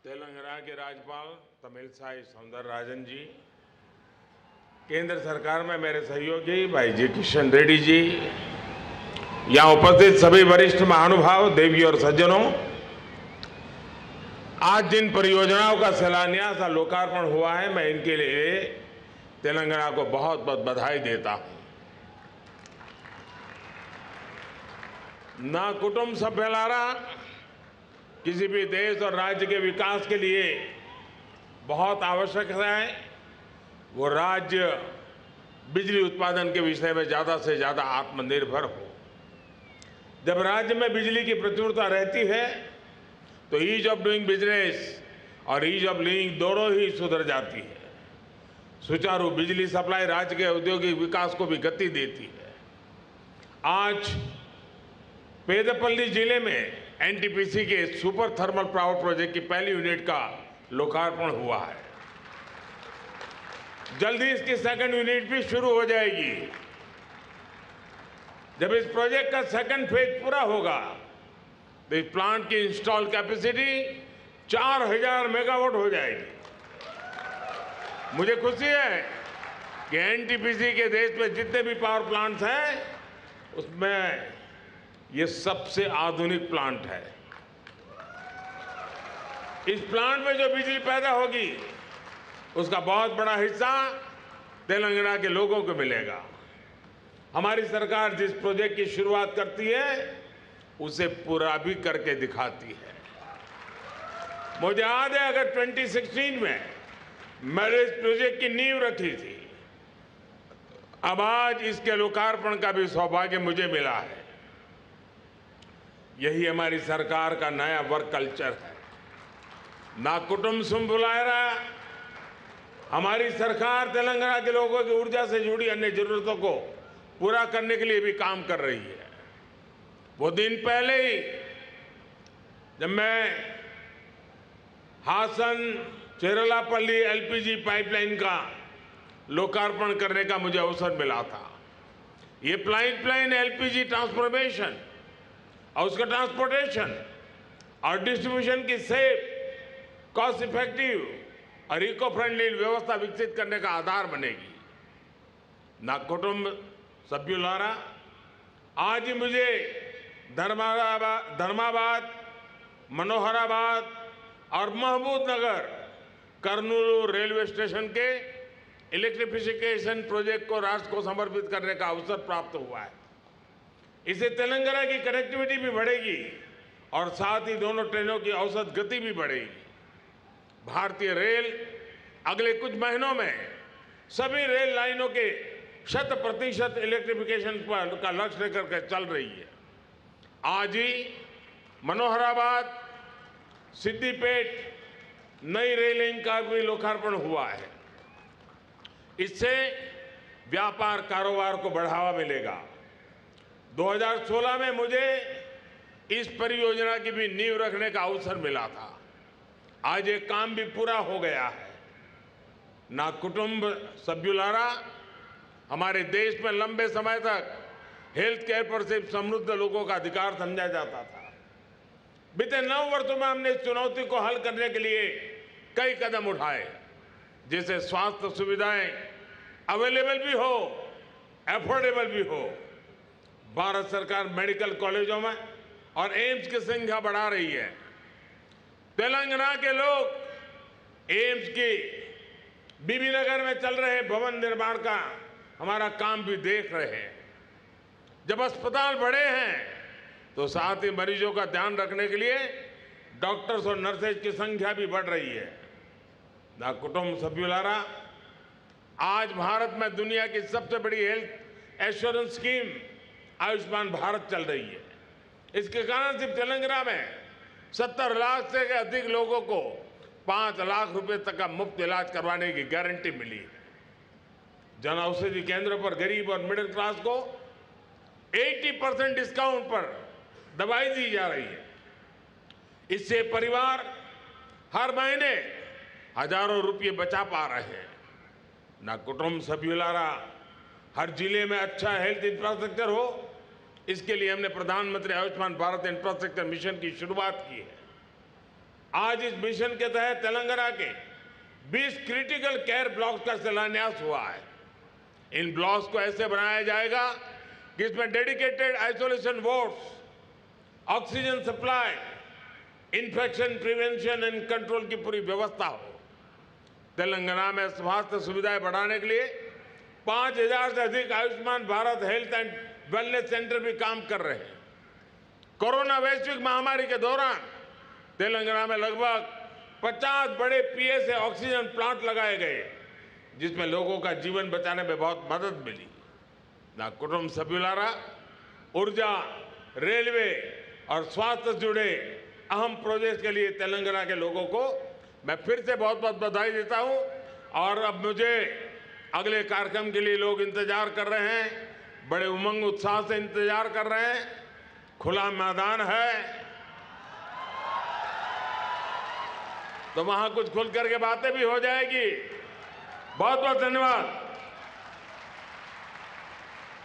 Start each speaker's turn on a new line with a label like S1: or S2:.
S1: तेलंगाना के राज्यपाल तमिलसाई सौंदरराजन जी, केंद्र सरकार में मेरे सहयोगी भाई जी किशन रेड्डी जी, यहां उपस्थित सभी वरिष्ठ महानुभाव, देवी और सज्जनों, आज जिन परियोजनाओं का शिलान्यास और लोकार्पण हुआ है, मैं इनके लिए तेलंगाना को बहुत बहुत बधाई देता हूं। ना कुटुंब सभ्यलारा किसी भी देश और राज्य के विकास के लिए बहुत आवश्यक है वो राज्य बिजली उत्पादन के विषय में ज़्यादा से ज़्यादा आत्मनिर्भर हो। जब राज्य में बिजली की प्रचुरता रहती है तो ईज ऑफ डूइंग बिजनेस और ईज ऑफ लिविंग दोनों ही सुधर जाती है। सुचारू बिजली सप्लाई राज्य के औद्योगिक विकास को भी गति देती है। आज पेदपल्ली जिले में एनटीपीसी के सुपर थर्मल पावर प्रोजेक्ट की पहली यूनिट का लोकार्पण हुआ है। जल्दी इसकी सेकंड यूनिट भी शुरू हो जाएगी। जब इस प्रोजेक्ट का सेकंड फेज पूरा होगा तो इस प्लांट की इंस्टॉल कैपेसिटी 4000 मेगावाट हो जाएगी। मुझे खुशी है कि एनटीपीसी के देश में जितने भी पावर प्लांट्स हैं उसमें ये सबसे आधुनिक प्लांट है। इस प्लांट में जो बिजली पैदा होगी उसका बहुत बड़ा हिस्सा तेलंगाना के लोगों को मिलेगा। हमारी सरकार जिस प्रोजेक्ट की शुरुआत करती है उसे पूरा भी करके दिखाती है। मुझे याद है अगर 2016 में मैंने इस प्रोजेक्ट की नींव रखी थी, अब आज इसके लोकार्पण का भी सौभाग्य मुझे मिला है। यही हमारी सरकार का नया वर्क कल्चर है। ना कुटुंब सुम्बुलायरा, हमारी सरकार तेलंगाना के लोगों की ऊर्जा से जुड़ी अन्य जरूरतों को पूरा करने के लिए भी काम कर रही है। वो दिन पहले ही जब मैं हासन चेरलापल्ली एलपीजी पाइपलाइन का लोकार्पण करने का मुझे अवसर मिला था। ये पाइपलाइन एलपीजी ट्रांसफॉर्मेशन और उसका ट्रांसपोर्टेशन और डिस्ट्रीब्यूशन की सेफ, कॉस्ट इफेक्टिव और इको फ्रेंडली व्यवस्था विकसित करने का आधार बनेगी। ना कुटुंब सभ्युलारा, आज ही मुझे धर्माबाद, मनोहराबाद और महबूबनगर कर्नूल रेलवे स्टेशन के इलेक्ट्रिफिकेशन प्रोजेक्ट को राष्ट्र को समर्पित करने का अवसर प्राप्त हुआ है। इससे तेलंगाना की कनेक्टिविटी भी बढ़ेगी और साथ ही दोनों ट्रेनों की औसत गति भी बढ़ेगी। भारतीय रेल अगले कुछ महीनों में सभी रेल लाइनों के 100% इलेक्ट्रिफिकेशन का लक्ष्य लेकर के चल रही है। आज ही मनोहराबाद सिद्दीपेट नई रेल लाइन का भी लोकार्पण हुआ है। इससे व्यापार कारोबार को बढ़ावा मिलेगा। 2016 में मुझे इस परियोजना की भी नींव रखने का अवसर मिला था। आज ये काम भी पूरा हो गया है। ना कुटुंब सभ्युलारा, हमारे देश में लंबे समय तक हेल्थ केयर पर सिर्फ समृद्ध लोगों का अधिकार समझा जाता था। बीते 9 वर्षों में हमने इस चुनौती को हल करने के लिए कई कदम उठाए, जैसे स्वास्थ्य सुविधाएं अवेलेबल भी हो, एफोर्डेबल भी हो। भारत सरकार मेडिकल कॉलेजों में और एम्स की संख्या बढ़ा रही है। तेलंगाना के लोग एम्स की बीबी नगर में चल रहे भवन निर्माण का हमारा काम भी देख रहे हैं। जब अस्पताल बड़े हैं तो साथ ही मरीजों का ध्यान रखने के लिए डॉक्टर्स और नर्सेज की संख्या भी बढ़ रही है। ना कुटुंब सभ्युलारा, आज भारत में दुनिया की सबसे बड़ी health assurance scheme Ayushman Bharat चल रही है। इसके कारण सिर्फ तेलंगाना में 70 लाख से अधिक लोगों को 5 लाख रुपए तक का मुफ्त इलाज करवाने की गारंटी मिली है। जन औषधि केंद्रों पर गरीब और मिडिल क्लास को 80% डिस्काउंट पर दवाई दी जा रही है। इससे परिवार हर महीने हजारों रुपये बचा पा रहे हैं। ना कुटुंब सभ्युलारा, हर जिले में अच्छा हेल्थ इंफ्रास्ट्रक्चर हो, इसके लिए हमने प्रधानमंत्री आयुष्मान भारत इंफ्रास्ट्रक्चर मिशन की शुरुआत की है। आज इस मिशन के तहत तेलंगाना के 20 क्रिटिकल केयर ब्लॉक्स का शिलान्यास हुआ है। इन ब्लॉक्स को ऐसे बनाया जाएगा कि इसमें dedicated isolation wards, oxygen supply, infection prevention and control की पूरी व्यवस्था हो। तेलंगाना में स्वास्थ्य सुविधाएं बढ़ाने के लिए 5,000 से अधिक Ayushman Bharat health and wellness centre भी काम कर रहे हैं। कोरोना वैश्विक महामारी के दौरान तेलंगाना में लगभग 50 बड़े पीएसए ऑक्सीजन प्लांट लगाए गए, जिसमें लोगों का जीवन बचाने में बहुत मदद मिली। ना कुटुंब सभ्युलारा, ऊर्जा, रेलवे और स्वास्थ्य से जुड़े अहम प्रोजेक्ट के लिए तेलंगाना के लोगों को मैं फिर से बहुत बहुत बधाई देता हूं। और अब मुझे अगले कार्यक्रम के लिए लोग इंतजार कर रहे हैं, बड़े उमंग उत्साह से इंतजार कर रहे हैं। खुला मैदान है तो वहां कुछ खुल करके बातें भी हो जाएगी। बहुत बहुत धन्यवाद।